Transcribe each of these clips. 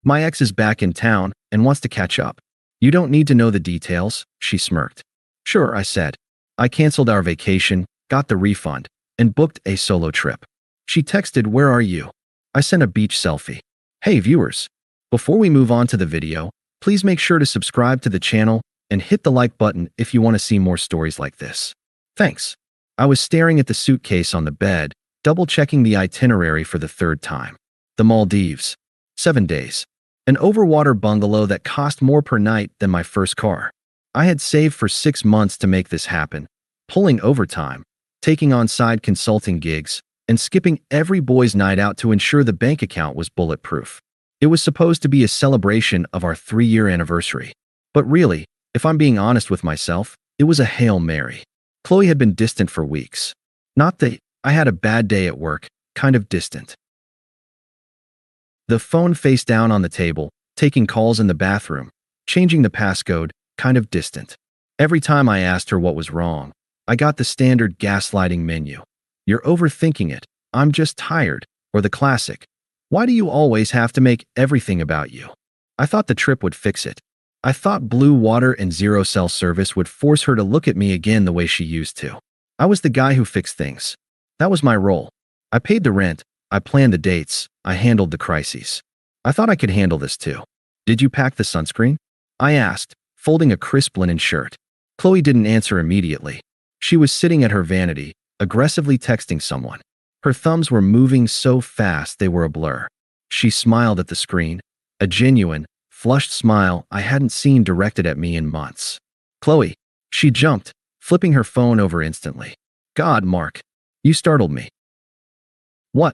My ex is back in town and wants to catch up. You don't need to know the details, she smirked. Sure, I said. I canceled our vacation, got the refund, and booked a solo trip. She texted, "Where are you?" I sent a beach selfie. Hey viewers, before we move on to the video, please make sure to subscribe to the channel and hit the like button if you want to see more stories like this. Thanks. I was staring at the suitcase on the bed, double-checking the itinerary for the third time. The Maldives. 7 days. An overwater bungalow that cost more per night than my first car. I had saved for 6 months to make this happen, pulling overtime, taking on side consulting gigs, and skipping every boys' night out to ensure the bank account was bulletproof. It was supposed to be a celebration of our 3-year anniversary. But really, if I'm being honest with myself, it was a Hail Mary. Chloe had been distant for weeks. Not that I had a bad day at work, kind of distant. The phone face down on the table, taking calls in the bathroom, changing the passcode, kind of distant. Every time I asked her what was wrong, I got the standard gaslighting menu. You're overthinking it, I'm just tired, or the classic, why do you always have to make everything about you? I thought the trip would fix it. I thought blue water and zero-cell service would force her to look at me again the way she used to. I was the guy who fixed things. That was my role. I paid the rent, I planned the dates, I handled the crises. I thought I could handle this too. Did you pack the sunscreen? I asked, folding a crisp linen shirt. Chloe didn't answer immediately. She was sitting at her vanity, aggressively texting someone. Her thumbs were moving so fast they were a blur. She smiled at the screen, a genuine, flushed smile I hadn't seen directed at me in months. Chloe. She jumped, flipping her phone over instantly. God, Mark. You startled me. What?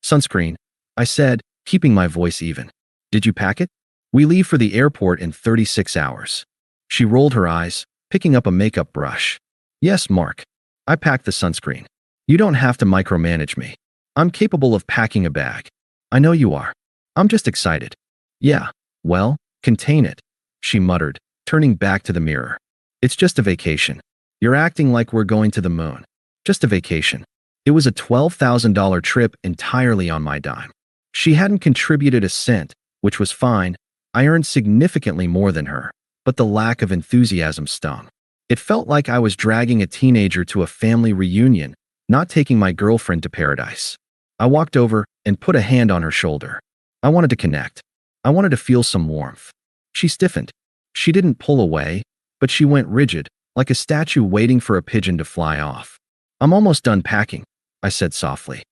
Sunscreen, I said, keeping my voice even. Did you pack it? We leave for the airport in 36 hours. She rolled her eyes, picking up a makeup brush. Yes, Mark. I packed the sunscreen. You don't have to micromanage me. I'm capable of packing a bag. I know you are. I'm just excited. Yeah, well, contain it, she muttered, turning back to the mirror. It's just a vacation. You're acting like we're going to the moon. Just a vacation. It was a $12,000 trip entirely on my dime. She hadn't contributed a cent, which was fine. I earned significantly more than her, but the lack of enthusiasm stung. It felt like I was dragging a teenager to a family reunion, not taking my girlfriend to paradise. I walked over and put a hand on her shoulder. I wanted to connect. I wanted to feel some warmth. She stiffened. She didn't pull away, but she went rigid, like a statue waiting for a pigeon to fly off. I'm almost done packing, I said softly.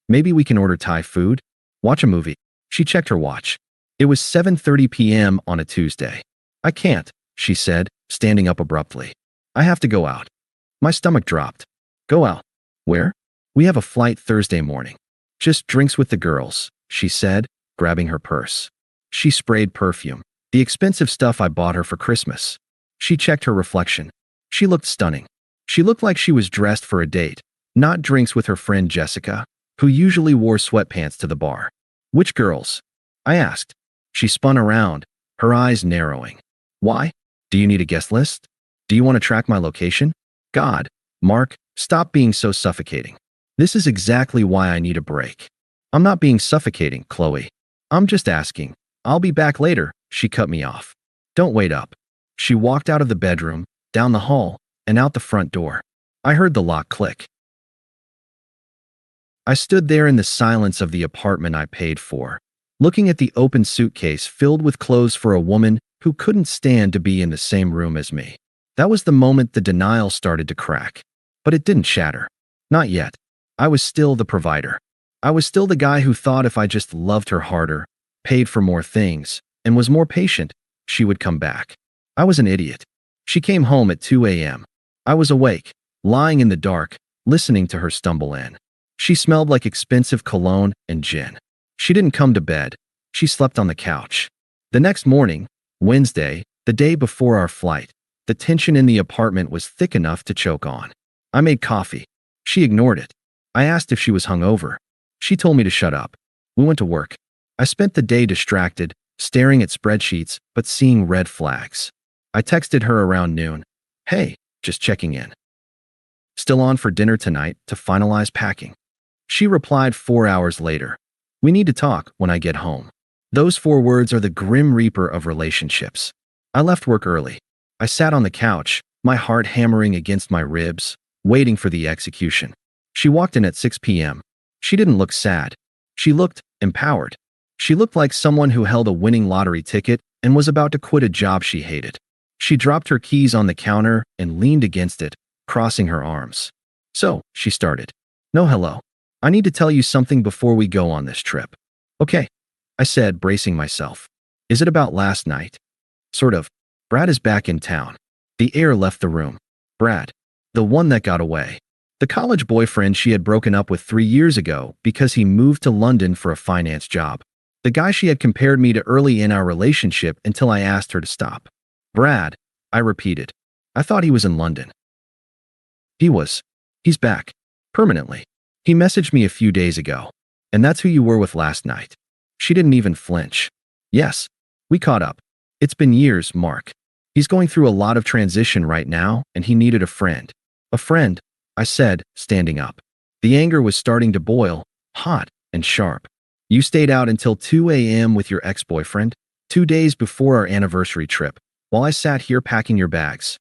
Maybe we can order Thai food? Watch a movie. She checked her watch. It was 7:30 p.m. on a Tuesday. I can't, she said, standing up abruptly. I have to go out. My stomach dropped. Go out. Where? We have a flight Thursday morning. Just drinks with the girls, she said, grabbing her purse. She sprayed perfume, the expensive stuff I bought her for Christmas. She checked her reflection. She looked stunning. She looked like she was dressed for a date, not drinks with her friend Jessica, who usually wore sweatpants to the bar. Which girls? I asked. She spun around, her eyes narrowing. Why? Do you need a guest list? Do you want to track my location? God, Mark, stop being so suffocating. This is exactly why I need a break. I'm not being suffocating, Chloe. I'm just asking. I'll be back later, she cut me off. Don't wait up. She walked out of the bedroom, down the hall, and out the front door. I heard the lock click. I stood there in the silence of the apartment I paid for, looking at the open suitcase filled with clothes for a woman who couldn't stand to be in the same room as me. That was the moment the denial started to crack. But it didn't shatter. Not yet. I was still the provider. I was still the guy who thought if I just loved her harder, paid for more things, and was more patient, she would come back. I was an idiot. She came home at 2 a.m. I was awake, lying in the dark, listening to her stumble in. She smelled like expensive cologne and gin. She didn't come to bed. She slept on the couch. The next morning, Wednesday, the day before our flight, the tension in the apartment was thick enough to choke on. I made coffee. She ignored it. I asked if she was hungover. She told me to shut up. We went to work. I spent the day distracted, staring at spreadsheets, but seeing red flags. I texted her around noon. Hey, just checking in. Still on for dinner tonight to finalize packing. She replied 4 hours later. We need to talk when I get home. Those 4 words are the grim reaper of relationships. I left work early. I sat on the couch, my heart hammering against my ribs, waiting for the execution. She walked in at 6 p.m. She didn't look sad. She looked empowered. She looked like someone who held a winning lottery ticket and was about to quit a job she hated. She dropped her keys on the counter and leaned against it, crossing her arms. "So," she started. "No, hello. I need to tell you something before we go on this trip." "Okay," I said, bracing myself. "Is it about last night?" "Sort of. Brad is back in town." The air left the room. Brad. The one that got away. The college boyfriend she had broken up with 3 years ago because he moved to London for a finance job. The guy she had compared me to early in our relationship until I asked her to stop. "Brad," I repeated. "I thought he was in London." "He was. He's back. Permanently. He messaged me a few days ago. And that's who you were with last night." She didn't even flinch. "Yes. We caught up. It's been years, Mark. He's going through a lot of transition right now, and he needed a friend." "A friend," I said, standing up. The anger was starting to boil, hot and sharp. "You stayed out until 2 a.m. with your ex-boyfriend, 2 days before our anniversary trip, while I sat here packing your bags."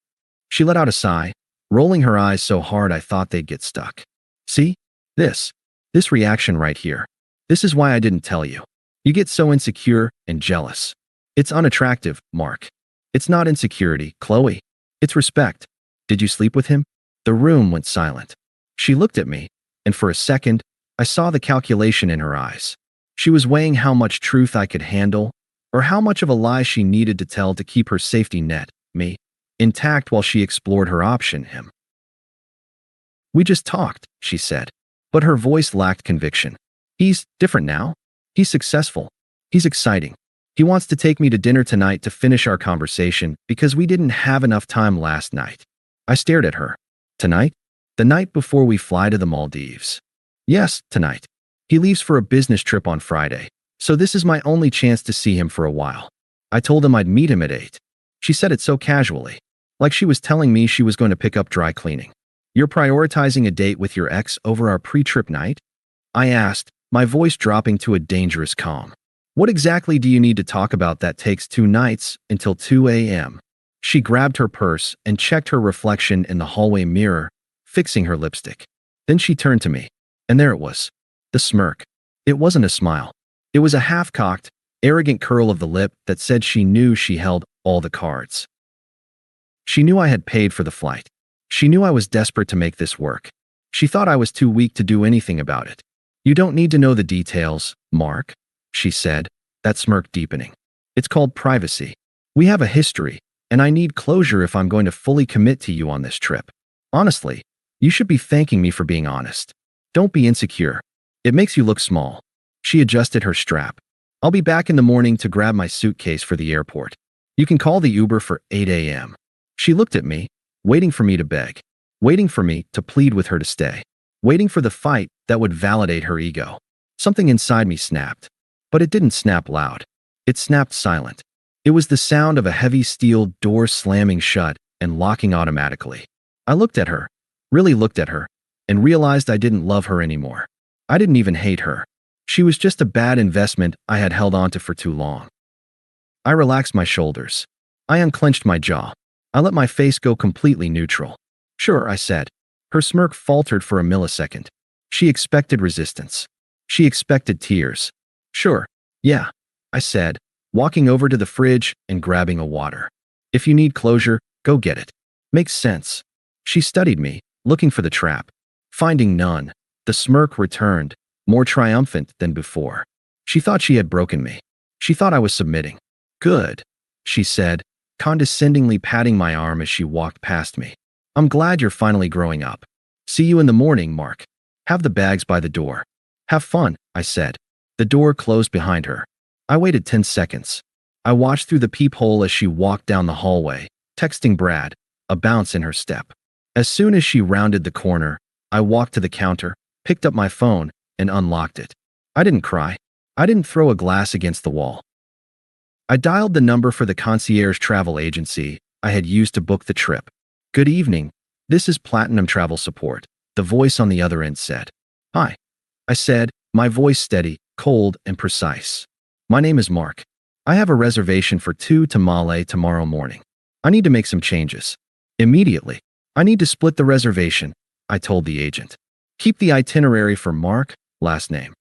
She let out a sigh, rolling her eyes so hard I thought they'd get stuck. "See? This reaction right here. This is why I didn't tell you. You get so insecure and jealous. It's unattractive, Mark. It's not insecurity, Chloe. It's respect. Did you sleep with him?" The room went silent. She looked at me, and for a second, I saw the calculation in her eyes. She was weighing how much truth I could handle, or how much of a lie she needed to tell to keep her safety net, me, intact while she explored her option, him. "We just talked," she said, but her voice lacked conviction. "He's different now. He's successful. He's exciting. He wants to take me to dinner tonight to finish our conversation because we didn't have enough time last night." I stared at her. "Tonight? The night before we fly to the Maldives?" "Yes, tonight. He leaves for a business trip on Friday, so this is my only chance to see him for a while. I told him I'd meet him at 8. She said it so casually, like she was telling me she was going to pick up dry cleaning. "You're prioritizing a date with your ex over our pre-trip night?" I asked, my voice dropping to a dangerous calm. "What exactly do you need to talk about that takes 2 nights until 2 a.m.? She grabbed her purse and checked her reflection in the hallway mirror, fixing her lipstick. Then she turned to me, and there it was. The smirk. It wasn't a smile. It was a half-cocked, arrogant curl of the lip that said she knew she held all the cards. She knew I had paid for the flight. She knew I was desperate to make this work. She thought I was too weak to do anything about it. "You don't need to know the details, Mark," she said, that smirk deepening. "It's called privacy. We have a history, and I need closure if I'm going to fully commit to you on this trip. Honestly, you should be thanking me for being honest. Don't be insecure. It makes you look small." She adjusted her strap. "I'll be back in the morning to grab my suitcase for the airport. You can call the Uber for 8 a.m. She looked at me, waiting for me to beg, waiting for me to plead with her to stay, waiting for the fight that would validate her ego. Something inside me snapped, but it didn't snap loud. It snapped silent. It was the sound of a heavy steel door slamming shut and locking automatically. I looked at her, really looked at her, and realized I didn't love her anymore. I didn't even hate her. She was just a bad investment I had held onto for too long. I relaxed my shoulders. I unclenched my jaw. I let my face go completely neutral. "Sure," I said. Her smirk faltered for a millisecond. She expected resistance. She expected tears. "Sure, yeah," I said, walking over to the fridge and grabbing a water. "If you need closure, go get it. Makes sense." She studied me, looking for the trap. Finding none, the smirk returned, more triumphant than before. She thought she had broken me. She thought I was submitting. "Good," she said, condescendingly patting my arm as she walked past me. "I'm glad you're finally growing up. See you in the morning, Mark. Have the bags by the door." "Have fun," I said. The door closed behind her. I waited 10 seconds. I watched through the peephole as she walked down the hallway, texting Brad, a bounce in her step. As soon as she rounded the corner, I walked to the counter, picked up my phone, and unlocked it. I didn't cry. I didn't throw a glass against the wall. I dialed the number for the concierge travel agency I had used to book the trip. "Good evening. This is Platinum Travel Support," the voice on the other end said. "Hi," I said, my voice steady, cold, and precise. My name is Mark. I have a reservation for 2 tamale tomorrow morning. I need to make some changes. Immediately. I need to split the reservation, I told the agent. Keep the itinerary for Mark, last name.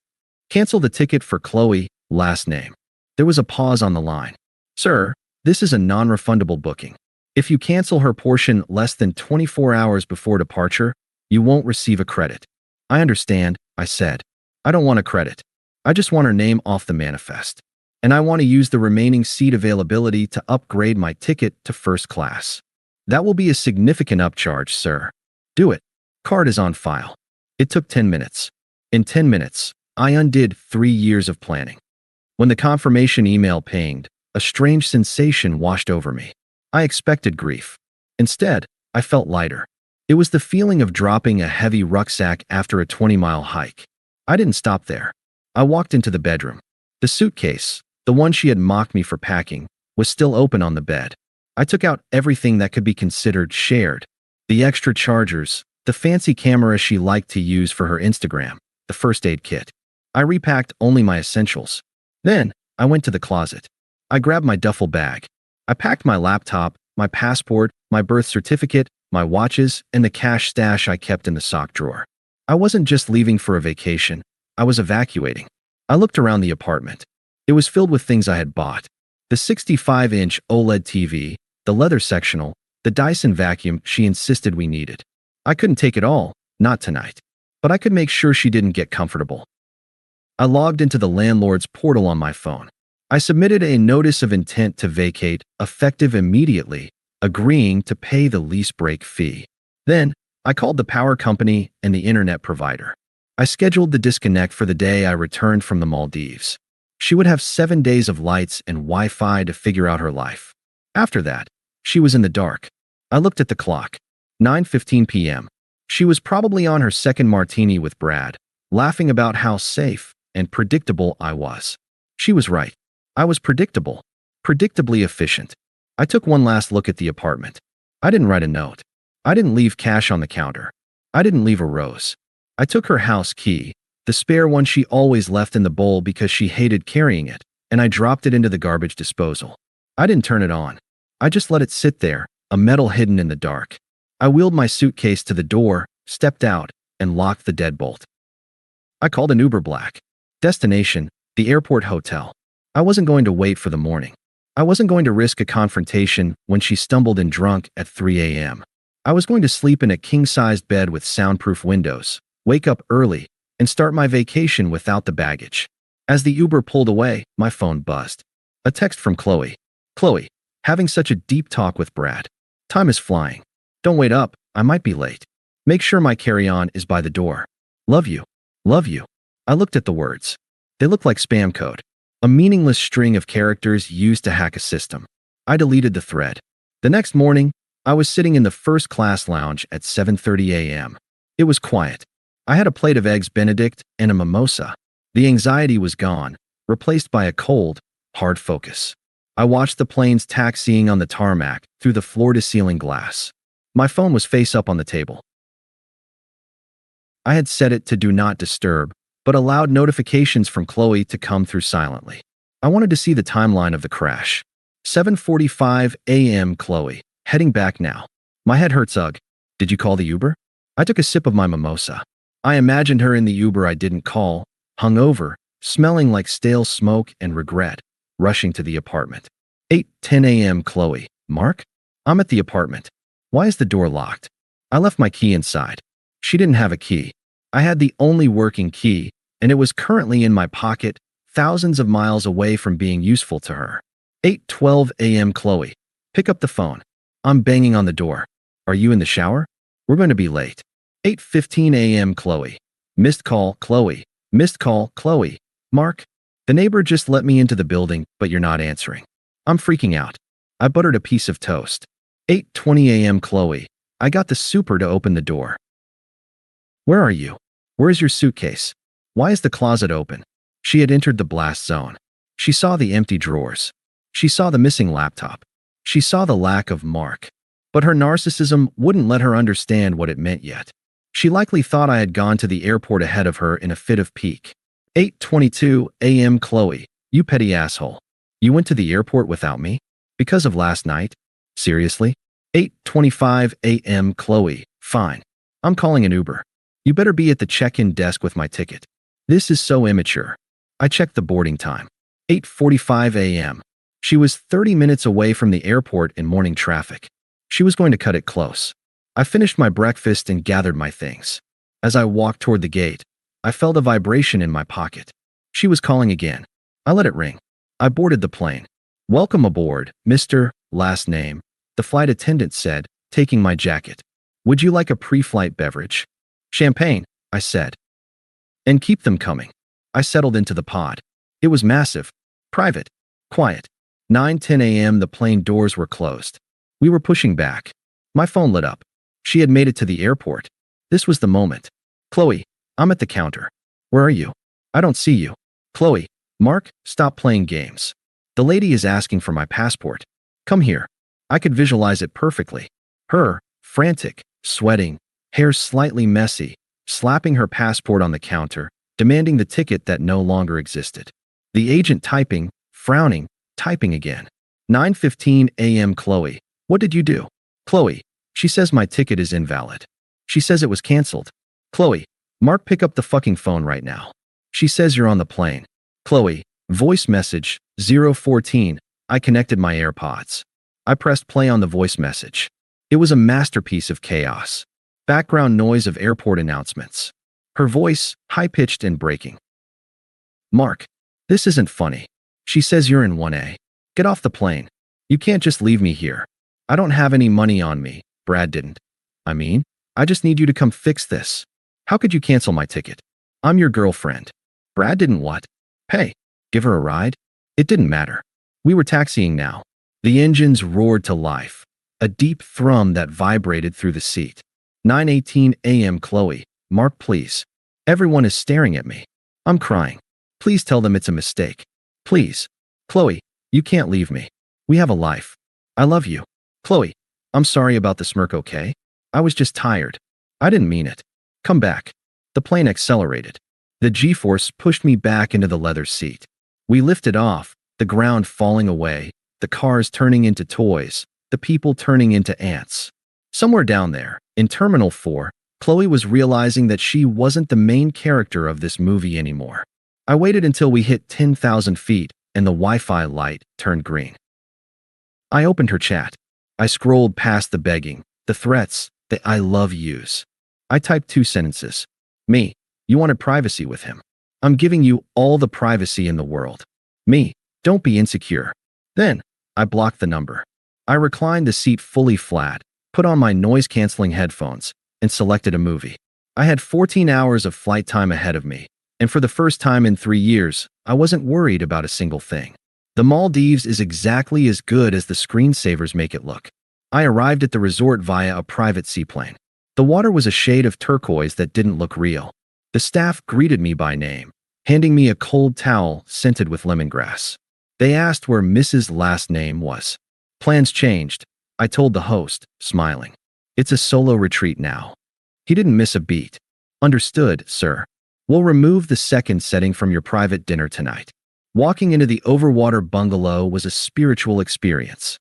Cancel the ticket for Chloe, last name. There was a pause on the line. Sir, this is a non-refundable booking. If you cancel her portion less than 24 hours before departure, you won't receive a credit. I understand, I said. I don't want a credit. I just want her name off the manifest. And I want to use the remaining seat availability to upgrade my ticket to first class. That will be a significant upcharge, sir. Do it. Card is on file. It took 10 minutes. In 10 minutes, I undid 3 years of planning. When the confirmation email pinged, a strange sensation washed over me. I expected grief. Instead, I felt lighter. It was the feeling of dropping a heavy rucksack after a 20-mile hike. I didn't stop there. I walked into the bedroom. The suitcase, the one she had mocked me for packing, was still open on the bed. I took out everything that could be considered shared. The extra chargers, the fancy camera she liked to use for her Instagram, the first aid kit. I repacked only my essentials. Then, I went to the closet. I grabbed my duffel bag. I packed my laptop, my passport, my birth certificate, my watches, and the cash stash I kept in the sock drawer. I wasn't just leaving for a vacation. I was evacuating. I looked around the apartment. It was filled with things I had bought. The 65-inch OLED TV, the leather sectional, the Dyson vacuum she insisted we needed. I couldn't take it all, not tonight. But I could make sure she didn't get comfortable. I logged into the landlord's portal on my phone. I submitted a notice of intent to vacate, effective immediately, agreeing to pay the lease break fee. Then, I called the power company and the internet provider. I scheduled the disconnect for the day I returned from the Maldives. She would have 7 days of lights and Wi-Fi to figure out her life. After that, she was in the dark. I looked at the clock. 9:15 p.m. She was probably on her second martini with Brad, laughing about how safe and predictable I was. She was right. I was predictable, predictably efficient. I took one last look at the apartment. I didn't write a note. I didn't leave cash on the counter. I didn't leave a rose. I took her house key, the spare one she always left in the bowl because she hated carrying it, and I dropped it into the garbage disposal. I didn't turn it on. I just let it sit there, a metal hidden in the dark. I wheeled my suitcase to the door, stepped out, and locked the deadbolt. I called an Uber Black. Destination, the airport hotel. I wasn't going to wait for the morning. I wasn't going to risk a confrontation when she stumbled in drunk at 3 a.m. I was going to sleep in a king-sized bed with soundproof windows, wake up early, and start my vacation without the baggage. As the Uber pulled away, my phone buzzed. A text from Chloe. Chloe, having such a deep talk with Brad. Time is flying. Don't wait up, I might be late. Make sure my carry-on is by the door. Love you. Love you. I looked at the words. They looked like spam code. A meaningless string of characters used to hack a system. I deleted the thread. The next morning, I was sitting in the first-class lounge at 7:30 a.m. It was quiet. I had a plate of eggs Benedict and a mimosa. The anxiety was gone, replaced by a cold, hard focus. I watched the planes taxiing on the tarmac through the floor-to-ceiling glass. My phone was face up on the table. I had set it to Do Not Disturb, but allowed notifications from Chloe to come through silently. I wanted to see the timeline of the crash. 7:45 a.m. Chloe, heading back now. My head hurts. Ugh. Did you call the Uber? I took a sip of my mimosa. I imagined her in the Uber I didn't call, hungover, smelling like stale smoke and regret, rushing to the apartment. 8:10 a.m. Chloe, Mark? I'm at the apartment. Why is the door locked? I left my key inside. She didn't have a key. I had the only working key, and it was currently in my pocket, thousands of miles away from being useful to her. 8:12 a.m. Chloe, pick up the phone. I'm banging on the door. Are you in the shower? We're going to be late. 8:15 a.m. Chloe, missed call, Chloe, missed call, Chloe. Mark, the neighbor just let me into the building, but you're not answering. I'm freaking out. I buttered a piece of toast. 8:20 a.m. Chloe, I got the super to open the door. Where are you? Where's your suitcase? Why is the closet open? She had entered the blast zone. She saw the empty drawers. She saw the missing laptop. She saw the lack of Mark. But her narcissism wouldn't let her understand what it meant yet. She likely thought I had gone to the airport ahead of her in a fit of pique. 8:22 a.m. Chloe, You petty asshole. You went to the airport without me? Because of last night? Seriously? 8:25 a.m. Chloe. Fine. I'm calling an Uber. You better be at the check-in desk with my ticket. This is so immature. I checked the boarding time. 8:45 a.m. She was 30 minutes away from the airport in morning traffic. She was going to cut it close. I finished my breakfast and gathered my things. As I walked toward the gate, I felt a vibration in my pocket. She was calling again. I let it ring. I boarded the plane. Welcome aboard, Mr. Last name, the flight attendant said, taking my jacket. Would you like a pre-flight beverage? Champagne, I said. And keep them coming. I settled into the pod. It was massive, private, quiet. 9:10 a.m. the plane doors were closed. We were pushing back. My phone lit up. She had made it to the airport. This was the moment. Chloe, I'm at the counter. Where are you? I don't see you. Chloe, Mark, stop playing games. The lady is asking for my passport. Come here. I could visualize it perfectly. Her, frantic, sweating, hair slightly messy, slapping her passport on the counter, demanding the ticket that no longer existed. The agent typing, frowning, typing again. 9:15 a.m. Chloe, what did you do? Chloe, she says my ticket is invalid. She says it was canceled. Chloe, Mark, pick up the fucking phone right now. She says you're on the plane. Chloe, voice message, 014. I connected my AirPods. I pressed play on the voice message. It was a masterpiece of chaos. Background noise of airport announcements. Her voice, high-pitched and breaking. Mark, this isn't funny. She says you're in 1A. Get off the plane. You can't just leave me here. I don't have any money on me. Brad didn't. I mean, I just need you to come fix this. How could you cancel my ticket? I'm your girlfriend. Brad didn't what? Pay. Give her a ride? It didn't matter. We were taxiing now. The engines roared to life. A deep thrum that vibrated through the seat. 9:18 a.m. Chloe, Mark, please. Everyone is staring at me. I'm crying. Please tell them it's a mistake. Please. Chloe, you can't leave me. We have a life. I love you. Chloe, I'm sorry about the smirk, okay? I was just tired. I didn't mean it. Come back. The plane accelerated. The G-force pushed me back into the leather seat. We lifted off, the ground falling away, the cars turning into toys, the people turning into ants. Somewhere down there, in Terminal 4, Chloe was realizing that she wasn't the main character of this movie anymore. I waited until we hit 10,000 feet and the Wi-Fi light turned green. I opened her chat. I scrolled past the begging, the threats, the I love yous. I typed 2 sentences. Me, you wanted privacy with him. I'm giving you all the privacy in the world. Me, don't be insecure. Then, I blocked the number. I reclined the seat fully flat, put on my noise-canceling headphones, and selected a movie. I had 14 hours of flight time ahead of me, and for the first time in 3 years, I wasn't worried about a single thing. The Maldives is exactly as good as the screensavers make it look. I arrived at the resort via a private seaplane. The water was a shade of turquoise that didn't look real. The staff greeted me by name, handing me a cold towel scented with lemongrass. They asked where Mrs. Last Name was. Plans changed, I told the host, smiling. It's a solo retreat now. He didn't miss a beat. Understood, sir. We'll remove the second setting from your private dinner tonight. Walking into the overwater bungalow was a spiritual experience.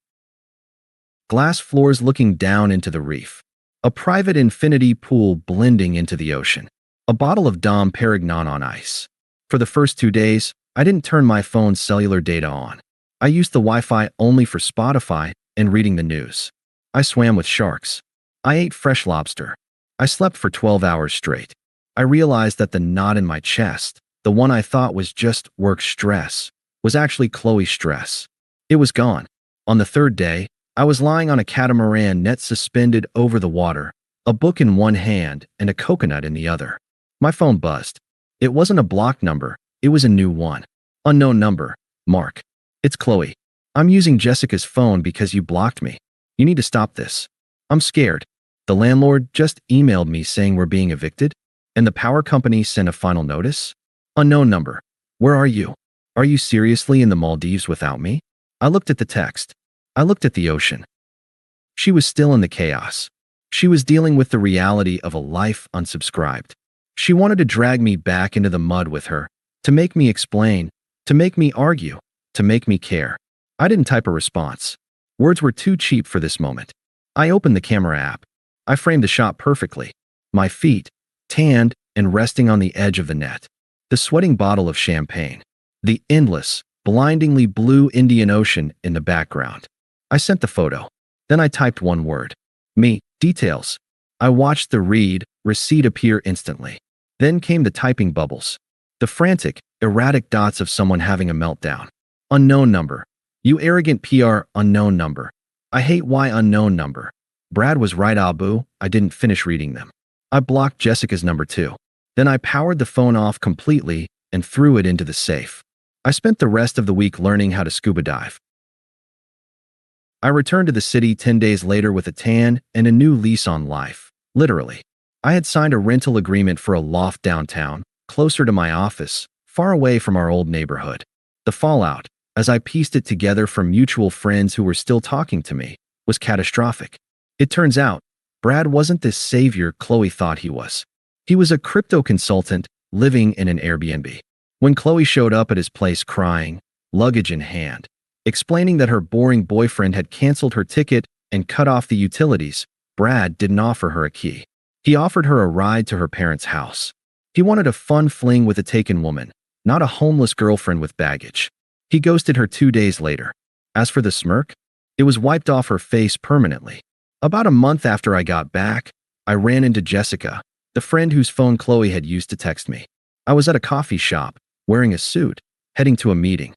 Glass floors looking down into the reef. A private infinity pool blending into the ocean. A bottle of Dom Perignon on ice. For the first 2 days, I didn't turn my phone's cellular data on. I used the Wi-Fi only for Spotify and reading the news. I swam with sharks. I ate fresh lobster. I slept for 12 hours straight. I realized that the knot in my chest, the one I thought was just work stress, was actually Chloe stress. It was gone. On the 3rd day, I was lying on a catamaran net suspended over the water, a book in one hand and a coconut in the other. My phone buzzed. It wasn't a blocked number, it was a new one. Unknown number, Mark. It's Chloe. I'm using Jessica's phone because you blocked me. You need to stop this. I'm scared. The landlord just emailed me saying we're being evicted, and the power company sent a final notice. Unknown number. Where are you? Are you seriously in the Maldives without me? I looked at the text. I looked at the ocean. She was still in the chaos. She was dealing with the reality of a life unsubscribed. She wanted to drag me back into the mud with her, to make me explain, to make me argue, to make me care. I didn't type a response. Words were too cheap for this moment. I opened the camera app. I framed the shot perfectly. My feet, tanned and resting on the edge of the net. The sweating bottle of champagne. The endless, blindingly blue Indian Ocean in the background. I sent the photo. Then I typed one word. Me, details. I watched the read, receipt appear instantly. Then came the typing bubbles. The frantic, erratic dots of someone having a meltdown. Unknown number. You arrogant PR, unknown number. I hate why unknown number. Brad was right, Abu. I didn't finish reading them. I blocked Jessica's number too. Then I powered the phone off completely and threw it into the safe. I spent the rest of the week learning how to scuba dive. I returned to the city 10 days later with a tan and a new lease on life. Literally. I had signed a rental agreement for a loft downtown, closer to my office, far away from our old neighborhood. The fallout, as I pieced it together from mutual friends who were still talking to me, was catastrophic. It turns out, Brad wasn't this savior Chloe thought he was. He was a crypto consultant living in an Airbnb. When Chloe showed up at his place crying, luggage in hand, explaining that her boring boyfriend had canceled her ticket and cut off the utilities, Brad didn't offer her a key. He offered her a ride to her parents' house. He wanted a fun fling with a taken woman, not a homeless girlfriend with baggage. He ghosted her 2 days later. As for the smirk, it was wiped off her face permanently. About a month after I got back, I ran into Jessica, the friend whose phone Chloe had used to text me. I was at a coffee shop, wearing a suit, heading to a meeting.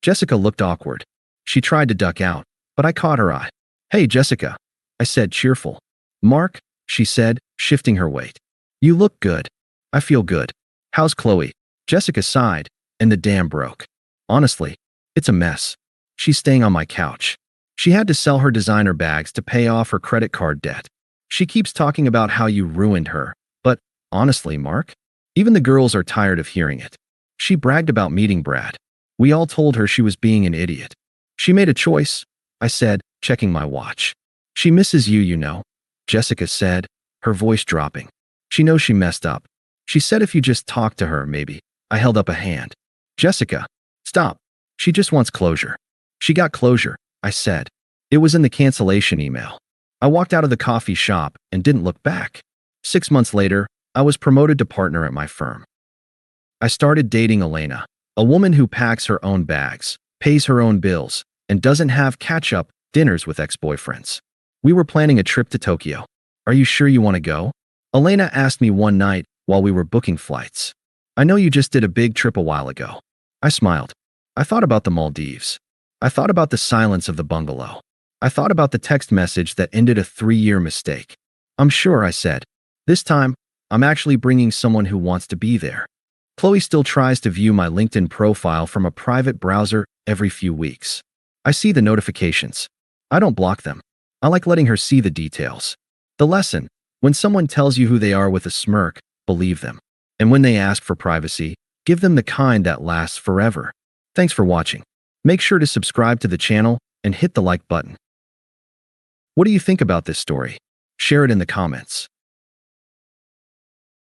Jessica looked awkward. She tried to duck out, but I caught her eye. "Hey, Jessica," I said, cheerful. "Mark," she said, shifting her weight. "You look good." "I feel good. How's Chloe?" Jessica sighed, and the dam broke. "Honestly, it's a mess. She's staying on my couch. She had to sell her designer bags to pay off her credit card debt. She keeps talking about how you ruined her, but honestly, Mark, even the girls are tired of hearing it. She bragged about meeting Brad. We all told her she was being an idiot. She made a choice," I said, checking my watch. "She misses you, you know," Jessica said, her voice dropping. "She knows she messed up. She said if you just talk to her, maybe." I held up a hand. "Jessica, stop. She just wants closure." "She got closure," I said. "It was in the cancellation email." I walked out of the coffee shop and didn't look back. 6 months later, I was promoted to partner at my firm. I started dating Elena, a woman who packs her own bags, pays her own bills, and doesn't have catch-up dinners with ex-boyfriends. We were planning a trip to Tokyo. "Are you sure you want to go?" Elena asked me one night while we were booking flights. "I know you just did a big trip a while ago." I smiled. I thought about the Maldives. I thought about the silence of the bungalow. I thought about the text message that ended a 3-year mistake. "I'm sure," I said. "This time, I'm actually bringing someone who wants to be there." Chloe still tries to view my LinkedIn profile from a private browser every few weeks. I see the notifications. I don't block them. I like letting her see the details. The lesson: when someone tells you who they are with a smirk, believe them. And when they ask for privacy, give them the kind that lasts forever. Thanks for watching. Make sure to subscribe to the channel and hit the like button. What do you think about this story? Share it in the comments.